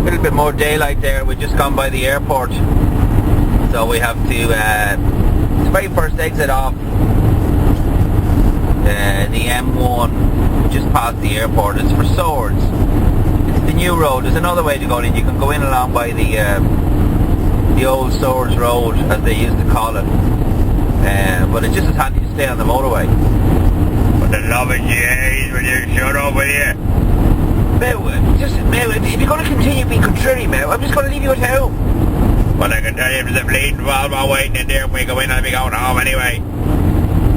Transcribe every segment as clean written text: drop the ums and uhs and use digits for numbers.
A little bit more daylight there. We've just gone by the airport, so we have to, it's the very first exit off the M1, just past the airport. It's for Swords. It's the new road. There's another way to go in. You can go in along by the old Swords Road, as they used to call it. But it's just as handy to stay on the motorway. For the love of Jesus, will you shut up with you? Mel, if you're going to continue being contrary, Mel, I'm just going to leave you at home. Well, I can tell you there's a bleeding Volvo waiting in there when we go in. I'll be going home anyway.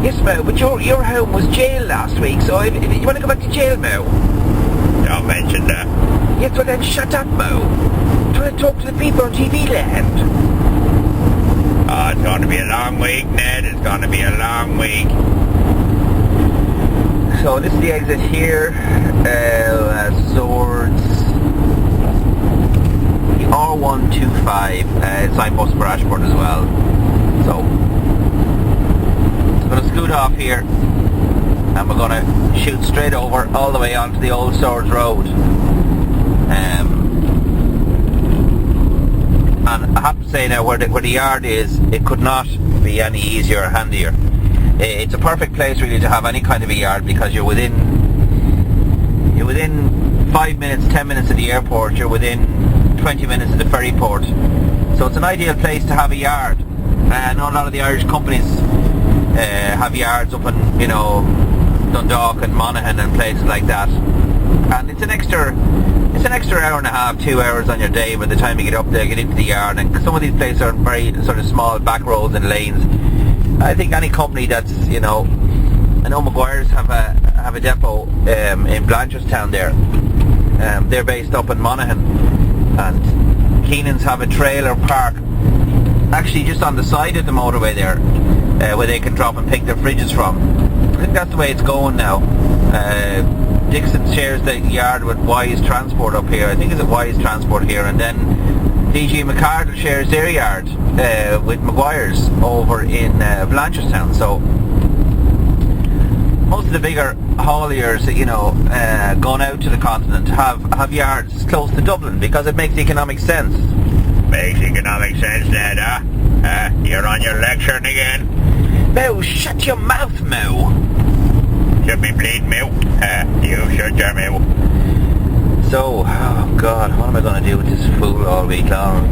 Yes, Mel, but your home was jail last week, so if you want to go back to jail, Mel. Don't mention that. Yes, well then shut up, Mel. Try to talk to the people on TV land. Oh, it's going to be a long week, Ned. It's going to be a long week. So this is the exit here, Swords, the R125, signpost for Ashford as well. So, I'm going to scoot off here, and we're going to shoot straight over all the way onto the old Swords Road. And I have to say now, where the yard is, it could not be any easier or handier. It's a perfect place really to have any kind of a yard, because you're within 5 minutes, 10 minutes of the airport, you're within 20 minutes of the ferry port. So it's an ideal place to have a yard. I know a lot of the Irish companies have yards up in, you know, Dundalk and Monaghan and places like that. And it's an extra hour and a half, 2 hours on your day by the time you get up there, get into the yard. And some of these places are very sort of small back roads and lanes. I think any company that's, you know, I know Maguire's have a depot in Blanchardstown there. They're based up in Monaghan, and Keenan's have a trailer park actually just on the side of the motorway there, where they can drop and pick their fridges from. I think that's the way it's going now. Dixon shares the yard with Wise Transport up here. I think it's at Wise Transport here, and then DG McCardle shares their yard with Maguire's over in Blanchardstown. So most of the bigger hauliers, you know, going out to the continent have yards close to Dublin, because it makes economic sense. Makes economic sense, Ned, huh? You're on your lecturing again. Mo, shut your mouth, Mo. Should be bleeding, Mo. You shut your mouth. So, oh God, what am I going to do with this fool all week long?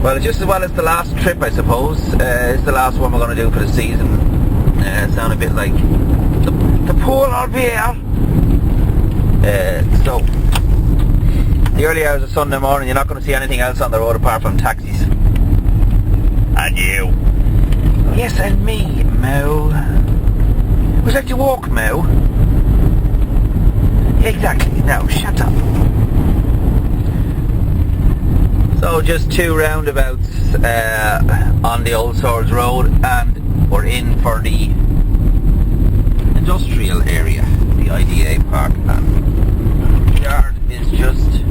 Well, it's just as well as the last trip, I suppose. It's the last one we're going to do for the season. Sound a bit like the pool or beer. So, the early hours of Sunday morning, you're not going to see anything else on the road apart from taxis. And you. Yes, and me, Mo. Would you like to walk, Mo? Exactly. No, shut up. So just 2 roundabouts on the Old Swords Road, and we're in for the industrial area, the IDA park, and the yard is just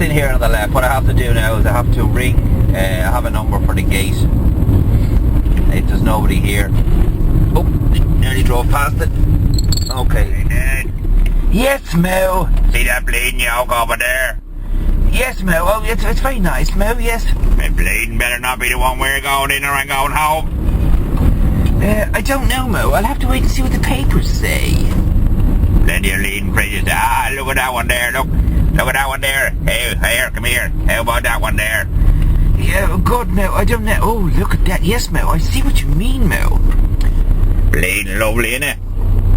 in here on the left. What I have to do now is I have to ring, I have a number for the gate. If there's nobody here. Oh, nearly drove past it. Okay. Hey, Ned. Yes, Mo. See that bleeding yoke over there? Yes, Mo. Oh, it's very nice, Mo. Yes. The bleeding better not be the one we're going in or I'm going home. I don't know, Mo. I'll have to wait and see what the papers say. Plenty of leading fridges. Ah, look at that one there. Look at that one there. Hey, here, come here. How about that one there? Yeah, good, Mo. I don't know. Oh, look at that. Yes, Mo. I see what you mean, Mo. Bleeding lovely, innit?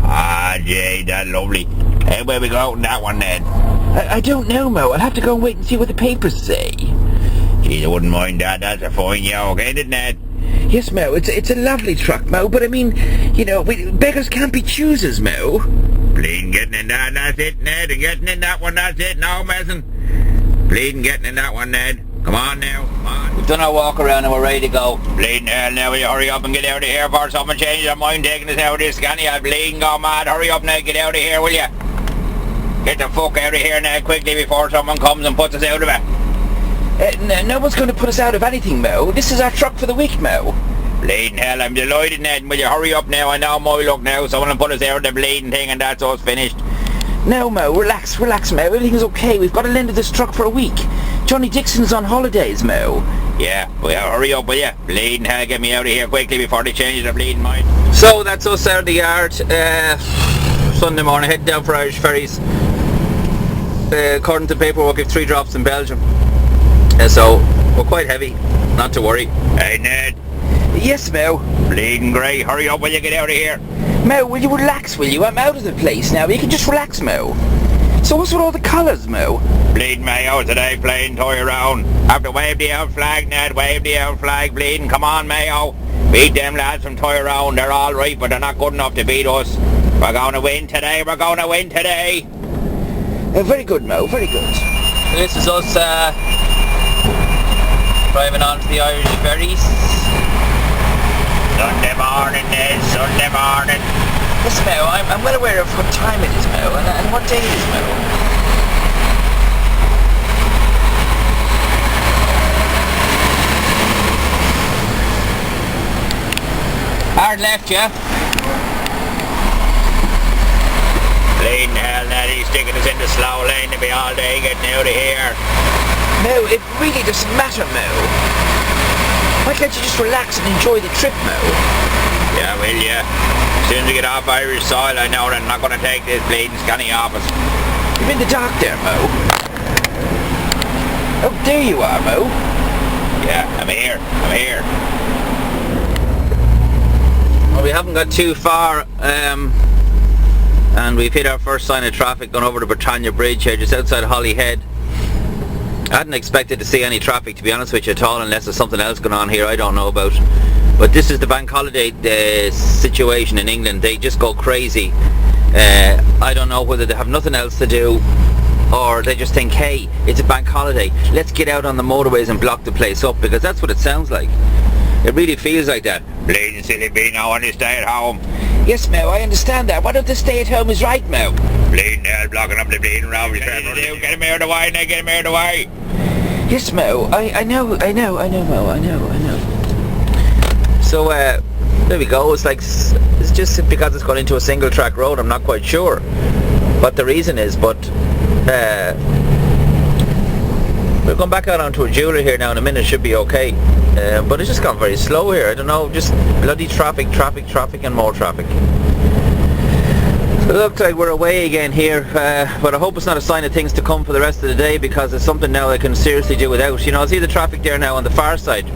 Ah, Jay, that's lovely. How about we go out in that one then? I don't know, Mo. I'll have to go and wait and see what the papers say. Geez, I wouldn't mind that. That's a fine yoke, ain't it, Ned? Yes, Mo. It's a lovely truck, Mo. But I mean, you know, beggars can't be choosers, Mo. Bleeding getting in that, that's it, Ned. And getting in that one, that's it. No messing. Bleeding getting in that one, Ned. Come on now, come on. We've done our walk around and we're ready to go. Bleeding hell now, will you hurry up and get out of here before someone changes their mind taking us out of this scanny? I'll bleeding go mad. Hurry up now, get out of here, will you? Get the fuck out of here now quickly before someone comes and puts us out of it. No one's going to put us out of anything, Mo. This is our truck for the week, Mo. Bleeding hell, I'm delighted, Ned. Will you hurry up now? I know my luck now. Someone will put us out of the bleeding thing and that's us finished. No, Mo, relax, Mo. Everything's okay. We've got to lend to this truck for a week. Johnny Dixon's on holidays, Mo. Yeah, well, hurry up, will you? Bleeding hell, get me out of here quickly before they change the bleeding mind. So that's us out of the yard. Sunday morning, heading down for Irish Ferries. According to paperwork, we have 3 drops in Belgium. So we're quite heavy. Not to worry. Hey, Ned. Yes, Mo. Bleeding grey. Hurry up, will you? Get out of here. Mo, will you relax, will you? I'm out of the place now. You can just relax, Mo. So what's with all the colours, Mo? Bleeding me out today, playing toy around. Have to wave the out flag, Ned. Wave the out flag, bleeding. Come on, Mayo. Beat them lads from toy around. They're all right, but they're not good enough to beat us. We're going to win today. We're going to win today. Very good, Mo. Very good. This is us driving on to the Irish Ferries. Sunday morning, Ned. Sunday morning. Yes, Mo. I'm well aware of what time it is, Mo, and what day it is, Mo. Hard left, yeah? Bleeding hell, Ned. He's sticking us in the slow lane to be all day getting out of here. Mo, it really doesn't matter, Mo. Why can't you just relax and enjoy the trip, Mo? Yeah, will ya? As soon as we get off Irish soil, I know they're not going to take this bleeding scanny off us. You're in the dark there, Mo. Oh, there you are, Mo. Yeah, I'm here. Well, we haven't got too far, and we've hit our first sign of traffic going over the Britannia Bridge here, just outside Holyhead. I hadn't expected to see any traffic, to be honest with you, at all, unless there's something else going on here I don't know about. But this is the bank holiday situation in England. They just go crazy. I don't know whether they have nothing else to do, or they just think, hey, it's a bank holiday, let's get out on the motorways and block the place up, because that's what it sounds like. It really feels like that. Bleeding silly bean, I want to stay at home. Yes, Mo, I understand that. Why don't they stay at home is right, Mo? Bleeding hell, blocking up the bleeding road. Get him out of the way, Ned, get him out of the way. Yes, Mo, I know, Mo, I know. So, there we go. It's like, it's just because it's gone into a single track road. I'm not quite sure what the reason is, but we're going back out onto a jeweler here now in a minute. It should be okay. But it's just gone very slow here. I don't know, just bloody traffic and more traffic. It looks like we're away again here, but I hope it's not a sign of things to come for the rest of the day, because it's something now I can seriously do without. You know, I see the traffic there now on the far side.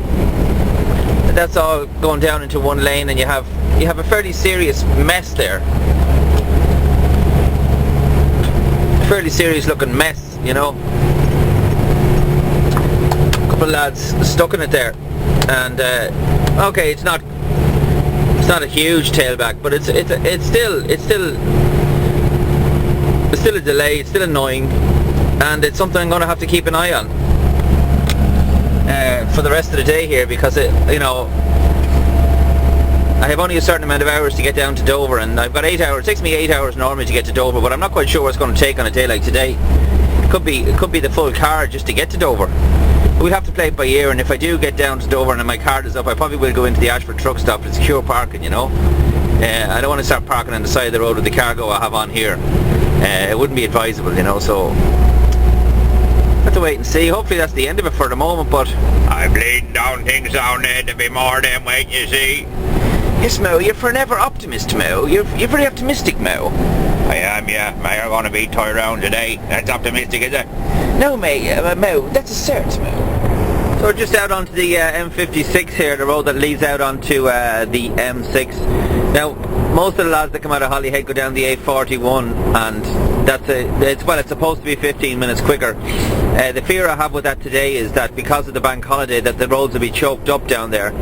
That's all going down into one lane, and you have a fairly serious mess there. Fairly serious looking mess, you know. A couple of lads stuck in it there, and okay, it's not a huge tailback, but it's still a delay. It's still annoying, and it's something I'm going to have to keep an eye on for the rest of the day here, because I have only a certain amount of hours to get down to Dover, and I've got 8 hours. It takes me 8 hours normally to get to Dover, but I'm not quite sure what it's going to take on a day like today. It could be the full car just to get to Dover. But we'll have to play it by ear, and if I do get down to Dover and my card is up, I probably will go into the Ashford truck stop. It's secure parking, you know. I don't want to start parking on the side of the road with the cargo I have on here. It wouldn't be advisable, you know, so have to wait and see. Hopefully that's the end of it for the moment, but I'm bleeding down things down there to be more than waiting, you see. Yes, Mo, you're forever optimist, Mo. You're very optimistic, Mo. I am, yeah. We're going to beat toy around today. That's optimistic, is it? No, Mo, that's a cert, Mo. So we're just out onto the M56 here, the road that leads out onto the M6. Now, most of the lads that come out of Holyhead go down the A41, and it's supposed to be 15 minutes quicker. The fear I have with that today is that because of the bank holiday, that the roads will be choked up down there.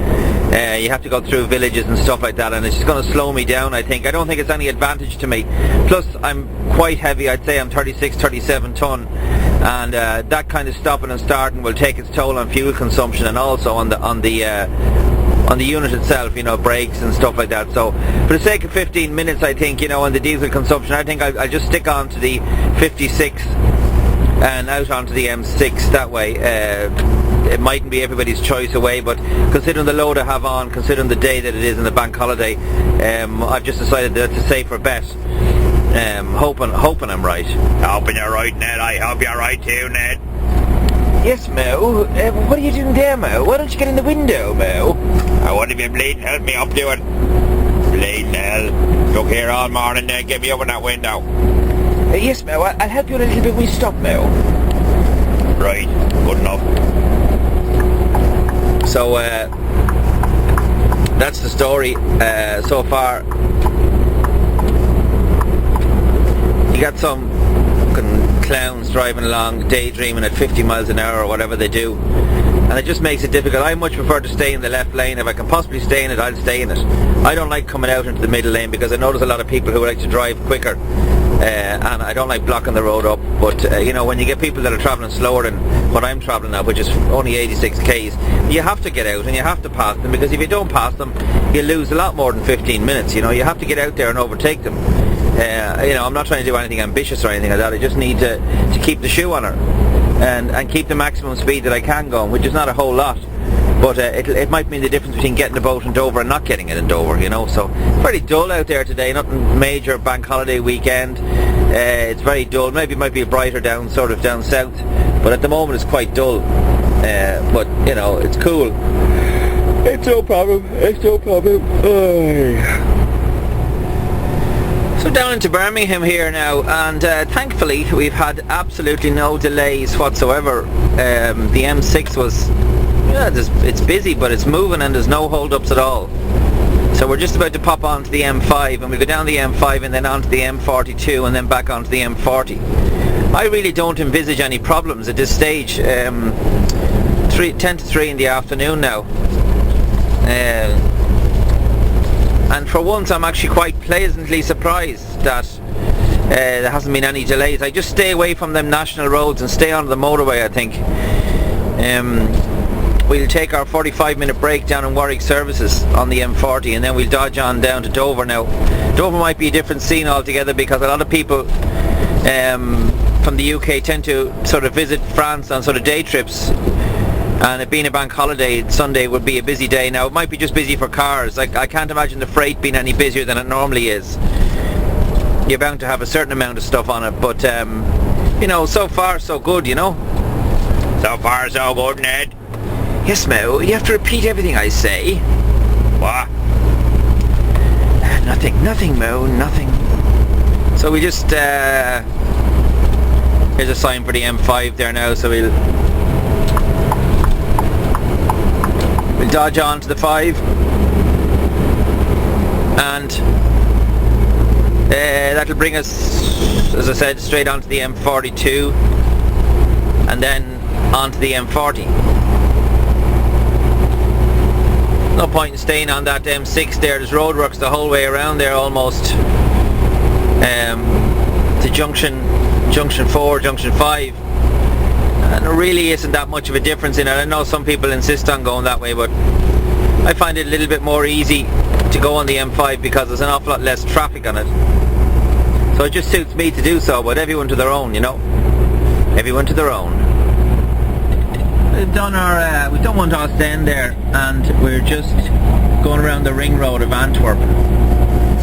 You have to go through villages and stuff like that, and it's just going to slow me down, I think. I don't think it's any advantage to me. Plus, I'm quite heavy. I'd say I'm 36, 37 ton, and that kind of stopping and starting will take its toll on fuel consumption, and also on the unit itself, you know, brakes and stuff like that. So for the sake of 15 minutes, I think, you know, on the diesel consumption, I think I'll just stick on to the 56 and out onto the M6 that way. It mightn't be everybody's choice away, but considering the load I have on, considering the day that it is in the bank holiday, I've just decided that it's a safer bet. Hoping I'm right. Hoping you're right, Ned. I hope you're right too, Ned. Yes, Mo. What are you doing there, Mo? Why don't you get in the window, Mo? I want to be bleeding. Help me up to it. Bleeding hell. Look here all morning, Ned. Get me up in that window. Yes, Mo. I'll help you a little bit when we stop, Mo. Right. Good enough. So, that's the story so far. You got some fucking clowns driving along, daydreaming at 50 miles an hour or whatever they do, and it just makes it difficult. I much prefer to stay in the left lane. If I can possibly stay in it, I'll stay in it. I don't like coming out into the middle lane because I know there's a lot of people who like to drive quicker, and I don't like blocking the road up. But you know, when you get people that are travelling slower than what I'm travelling now, which is only 86 k's, you have to get out and you have to pass them, because if you don't pass them, you lose a lot more than 15 minutes. You know, you have to get out there and overtake them. You know, I'm not trying to do anything ambitious or anything like that. I just need to keep the shoe on her and keep the maximum speed that I can go on, which is not a whole lot. But it might mean the difference between getting the boat in Dover and not getting it in Dover, you know. So it's very dull out there today. Nothing major bank holiday weekend. It's very dull. Maybe it might be brighter down south, but at the moment it's quite dull. But you know, it's cool. It's no problem. So down into Birmingham here now, and thankfully we've had absolutely no delays whatsoever. The M6 was, it's busy, but it's moving and there's no hold-ups at all. So we're just about to pop onto the M5, and we go down the M5 and then onto the M42 and then back onto the M40. I really don't envisage any problems at this stage. 10 to 3 in the afternoon now. And for once I'm actually quite pleasantly surprised that there hasn't been any delays. I just stay away from them national roads and stay on the motorway, I think. We'll take our 45-minute break down in Warwick Services on the M40, and then we'll dodge on down to Dover now. Dover might be a different scene altogether, because a lot of people from the UK tend to sort of visit France on sort of day trips. And it being a bank holiday, Sunday would be a busy day. Now it might be just busy for cars. Like, I can't imagine the freight being any busier than it normally is. You're bound to have a certain amount of stuff on it, but you know, so far so good, you know. So far so good, Ned. Yes, Mo, you have to repeat everything I say. What? Nothing, Mo, nothing. So we just here's a sign for the M5 there now, so we'll dodge on to the 5, and that'll bring us, as I said, straight onto the M42 and then onto the M40. No point in staying on that M6 there. There's roadworks the whole way around there almost to junction 4, junction 5. And there really isn't that much of a difference in it. I know some people insist on going that way, but I find it a little bit more easy to go on the M5 because there's an awful lot less traffic on it. So it just suits me to do so, but everyone to their own, you know. Everyone to their own. We've done one to Ostend there, and we're just going around the ring road of Antwerp.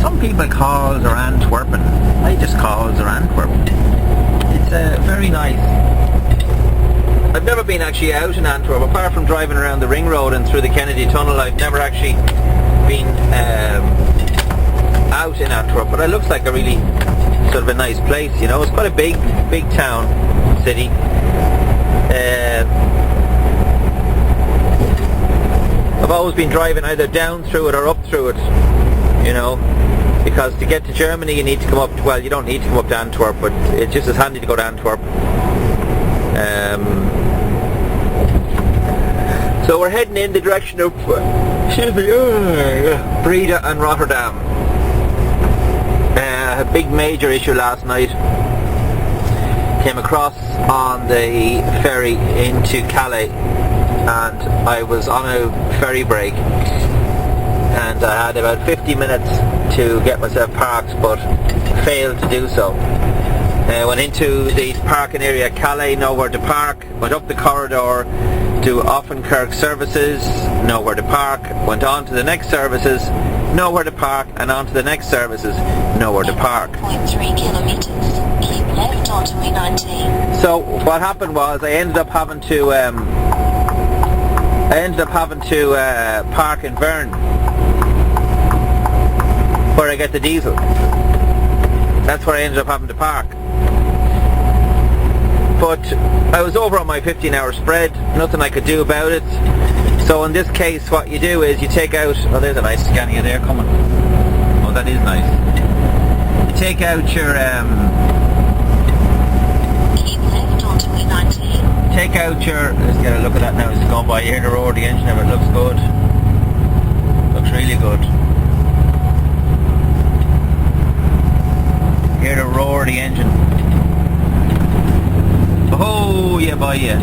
Some people call it Antwerpen. I just call it Antwerp. It's very nice. I've never been actually out in Antwerp, apart from driving around the ring road and through the Kennedy Tunnel. I've never actually been out in Antwerp, but it looks like a really sort of a nice place, you know. It's quite a big town, city. I've always been driving either down through it or up through it, you know, because to get to Germany you need to come up, well, you don't need to come up to Antwerp, but it's just as handy to go to Antwerp. So we're heading in the direction of Breda and Rotterdam. A big major issue last night. Came across on the ferry into Calais, and I was on a ferry break, and I had about 50 minutes to get myself parked, but failed to do so. Went into the parking area at Calais, nowhere to park. Went up the corridor to Offenkirk services, nowhere to park. Went on to the next services, nowhere to park, and on to the next services, nowhere to park. 0.3 kilometers. Keep left onto E19. So what happened was I ended up having to park in Verne, where I get the diesel. That's where I ended up having to park. But I was over on my 15-hour spread, nothing I could do about it. So in this case what you do is you take out, oh there's a nice Scania there coming. Oh, that is nice. You take out your Keep left onto E19. take out your, let's get a look at that now, it's going by, you hear the roar of the engine of it, looks good. Looks really good. Hear the roar of the engine. Oh yeah boy yeah.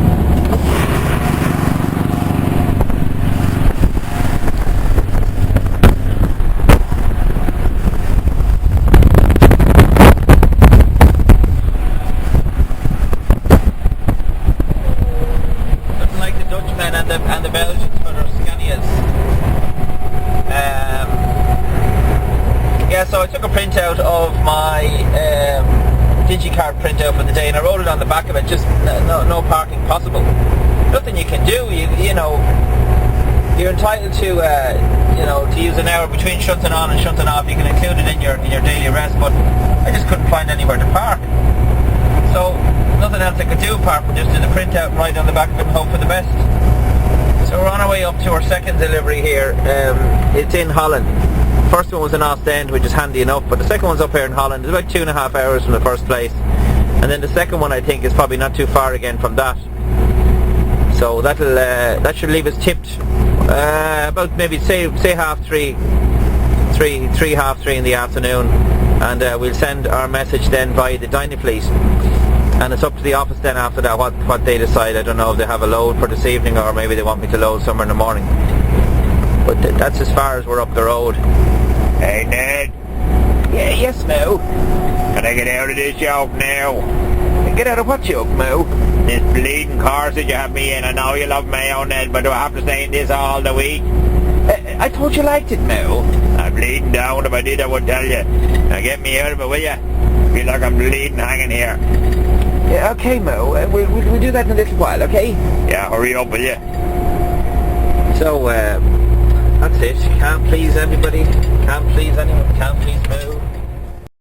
Nothing like the Dutchmen and the Belgians for their Scanias. Yeah, so I took a printout of my digicard printout for the day and I wrote it on the back of it, just no parking possible. Nothing you can do, you know, you're entitled to to use an hour between shunting on and shunting off. You can include it in your daily rest, but I just couldn't find anywhere to park. So nothing else I could do apart from just do the printout and write on the back of it and hope for the best. So we're on our way up to our second delivery here. It's in Holland. First one was in Ostend, which is handy enough, but the second one's up here in Holland. It's about 2.5 hours from the first place, and then the second one I think is probably not too far again from that. So that should leave us tipped about maybe say 3:30 in the afternoon, and we'll send our message then via the Dynafleet, and it's up to the office then after that what they decide. I don't know if they have a load for this evening or maybe they want me to load somewhere in the morning. But that's as far as we're up the road. Hey Ned, Yeah, yes, Mo. can I get out of this yoke now? Get out of what yoke, Mo? This bleeding course that you have me in. I know you love mayo, Ned, but do I have to stay in this all the week? I thought you liked it, Mo. I'm bleeding down. If I did, I would tell you. Now get me out of it, will you? Feel like I'm bleeding hanging here. Yeah, okay, Mo. We'll do that in a little while, okay? Yeah, hurry up, will you? So, that's it. Can't please everybody. Can't please anyone. Can't please Mo.